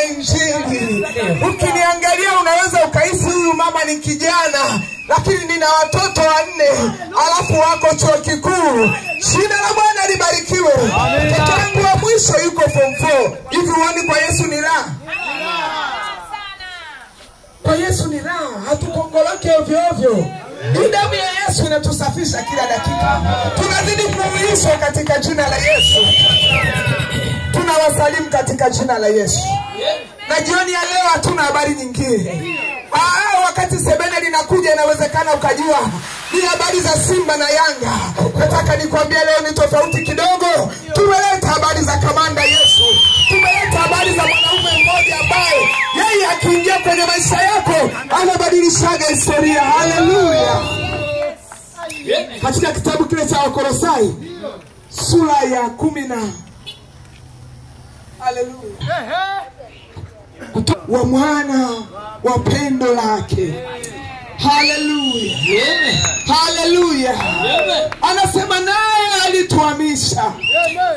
injili. Ukiniangalia unaweza ukahisi huyu mama ni kijana, lakini nina watoto 4 alafu wako chuo kikuu. Jina la Bwana libarikiwe. Mtoto wangu wa mwisho yuko form 4. Hivi uone kwa Yesu ni raha? Kwa Yesu ni raha, hatukongoloke ovyo ovyo. Damu ya Yesu inatusafisha kila dakika. Tunazidi kuhuishwa katika jina la Yesu. Tunawasalimu katika jina la Yesu. Na jioni ya leo hatuna habari nyingine. Wakati sebene linakuja inawezekana ukajua ni habari za Simba na Yanga. Nataka nikwambie leo ni tofauti kidogo. Tumeleta habari za kamanda Yesu. Tumeleta habari za mwanaume mmoja ambaye yeye akiingia kwenye maisha yako anabadilishaga historia. Haleluya. Katika kitabu kile cha Wakolosai sura ya 10 haleluya, wa mwana wa pendo lake. Haleluya. Haleluya. Anasema naye alituhamisha.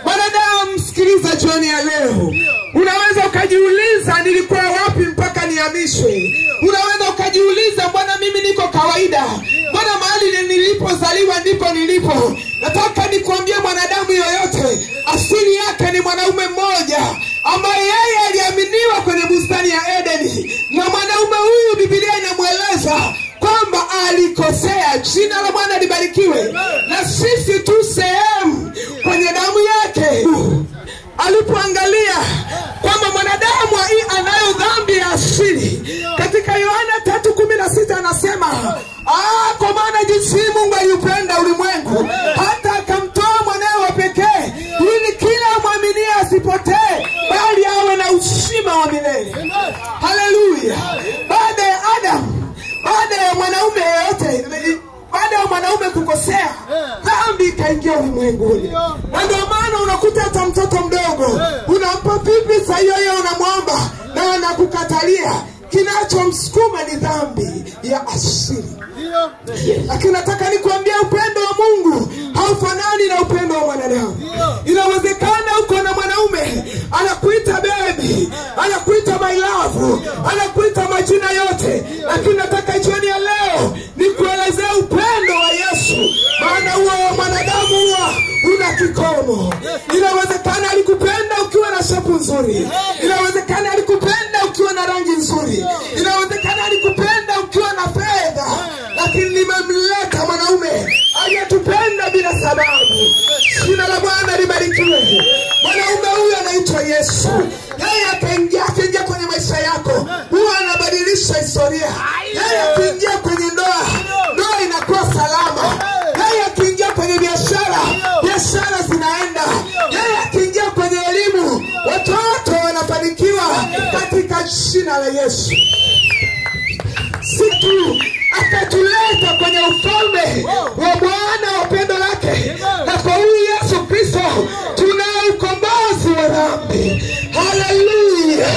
Wanadamu, msikiliza jioni ya leo. Unaweza ukajiuliza nilikuwa wapi mpaka nihamishwe? Unaweza ukajiuliza mbona mimi niko kawaida? Mbona mahali nilipozaliwa ndipo nilipo? Nataka nikuambie mwanadamu yoyote asili yake ni mwanaume mmoja ambaye yeye aliaminiwa kwenye bustani ya Edeni. Na mwanaume huyu Biblia inamueleza kwamba alikosea. Jina la Bwana libarikiwe. Na sisi tu sehemu kwenye damu yake. Alipoangalia kwamba mwanadamu anayo dhambi ya asili, katika Yohana 3:16 anasema kwa maana jinsi Mungu aliupenda ulimwengu hata akamtoa mwanawe wa pekee ili kila muamini asipotee bali awe na uzima wa milele. Haleluya. Baada ya Adam, baada ya mwanaume yote, baada ya mwanaume kukosea, dhambi ikaingia ulimwenguni. Na ndio maana unakuta hata mtoto mdogo unampa pipi saa hiyo unamwomba na anakukatalia. Kinachomsukuma ni dhambi ya asili. Lakini nataka nikuambia upendo wa Mungu haufanani na upendo wa mwanadamu. Inawezekana uko na mwanaume anakuita baby, anakuita my love, anakuita majina yote, lakini nataka jioni ya leo nikuelezea upendo wa Yesu. Maana huo wa mwanadamu huwa una kikomo. Inawezekana alikupenda ukiwa na shapu nzuri. Inawezekana alikupenda ukiwa na rangi nzuri. Inawezekana alikupenda ukiwa na fedha. Lakini nimemleta mwanaume aliyetupenda bila sababu. Jina la Bwana libarikiwe. Mwanaume huyu anaitwa Yesu. Yeye akaingia kwenye maisha yako, huwa anabadilisha historia. Yeye akiingia kwenye ndoa inakuwa salama. Yeye akiingia kwenye biashara zinaenda. Yeye akiingia kwenye elimu, watoto wanafanikiwa katika jina la Yesu. Siku akatuleta kwenye ufalme wa Bwana wa pendo lake. Na kwa huyu Yesu Kristo tunao ukombozi wa dhambi. Haleluya.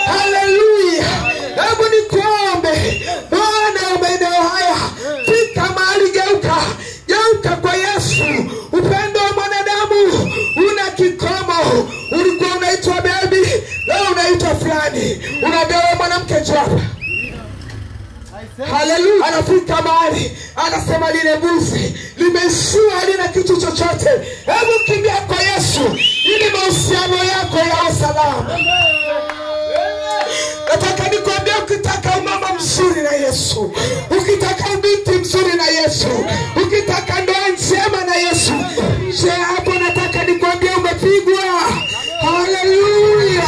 Haleluya. Hebu nikuombe, Bwana wa maeneo haya, fika mahali, geuka kwa Yesu. Upendo wa mwanadamu una kikomo. Ulikuwa unaitwa baby, leo unaitwa fulani. Unabewa mwanamke japa. Haleluya. Anafika mahali anasema lile mbuzi limeishiwa, halina kitu chochote. Hebu kimbia kwa Yesu ili mahusiano yako yawe salama. Nataka nikwambie, ukitaka umama mzuri na Yesu, ukitaka ubinti mzuri na Yesu, ukitaka ndoa njema na Yesu, hapo nataka nikwambie umepigwa. Haleluya.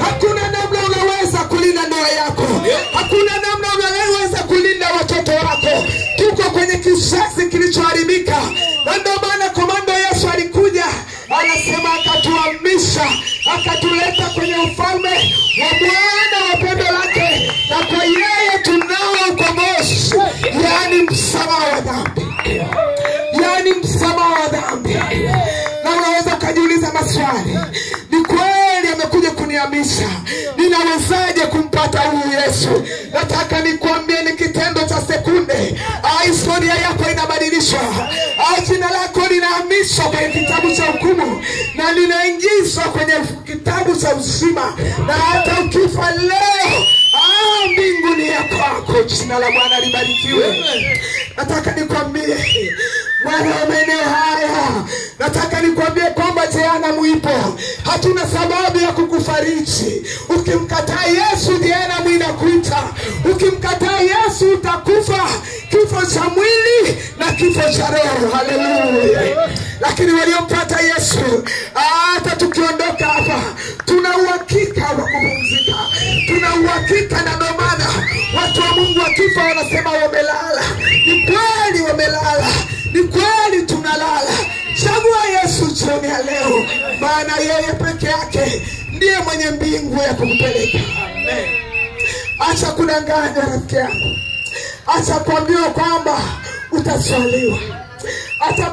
Hakuna namna unaweza kulinda ndoa yako. Hakuna namna unaweza kulinda watoto wako. Tuko kwenye kizazi kilichoharibika. Na ndio maana komando Yesu alikuja, anasema akatuhamisha, akatuleta kwenye ufalme wa Bwana wa pendo lake. Na kwa yeye tunao ukombozi, yaani msamaha wa dhambi. Yaani msamaha wa dhambi. Na unaweza ukajiuliza maswali, ni kweli amekuja kunihamisha, ninawezaje kumpata huyu Yesu? Nataka nikuambie ni kitendo cha sekunde. Historia yako inabadilishwa. Jina lako linahamishwa kwenye kitabu cha hukumu na linaingizwa kwenye kitabu cha uzima. Na hata ukifa kufa leo, mbingu ni ya kwako. Jina la Bwana libarikiwe. Nataka nikwambie Bwana wa maeneo haya, nataka nikwambie kwamba jehanamu ipo. Hatuna sababu ya kukufariji. Ukimkataa Yesu, jehanamu inakuita. Ukimkataa Yesu utakufa kifo cha mwili na kifo cha roho. Haleluya. Lakini waliompata Yesu, hata tukiondoka hapa, tuna uhakika wa kupumzika. Tuna uhakika, na ndio maana watu wa Mungu wakifa wanasema wamelala. Ni kweli wamelala. Ni kweli tunalala. Chagua Yesu jioni ya leo, maana yeye peke yake ndiye mwenye mbingu ya kukupeleka. Amen. Acha kudanganya rafiki yangu. Acha kuambiwa kwamba utaswaliwa. Acha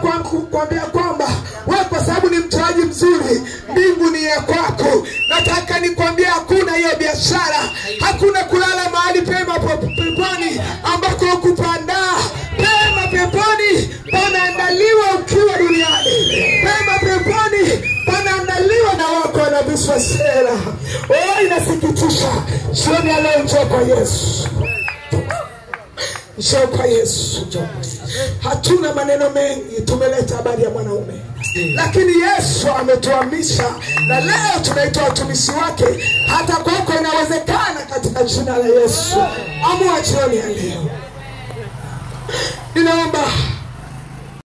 kuambia kwamba wewe kwa sababu ni mtoaji mzuri mbingu ni ya kwako. Nataka nikwambie hakuna hiyo biashara. Hakuna kulala mahali pema peponi ambako ukupandaa. Pema peponi panaandaliwa ukiwa duniani. Pema peponi panaandaliwa na wako wanabiswa sera. Inasikitisha. Jioni ya leo njoo kwa Yesu. Njoo kwa Yesu. Hatuna maneno mengi, tumeleta habari ya mwanaume. Lakini Yesu ametuhamisha, na leo tunaitwa watumishi wake. Hata kwako inawezekana katika jina la Yesu. Amua jioni ya leo. Ninaomba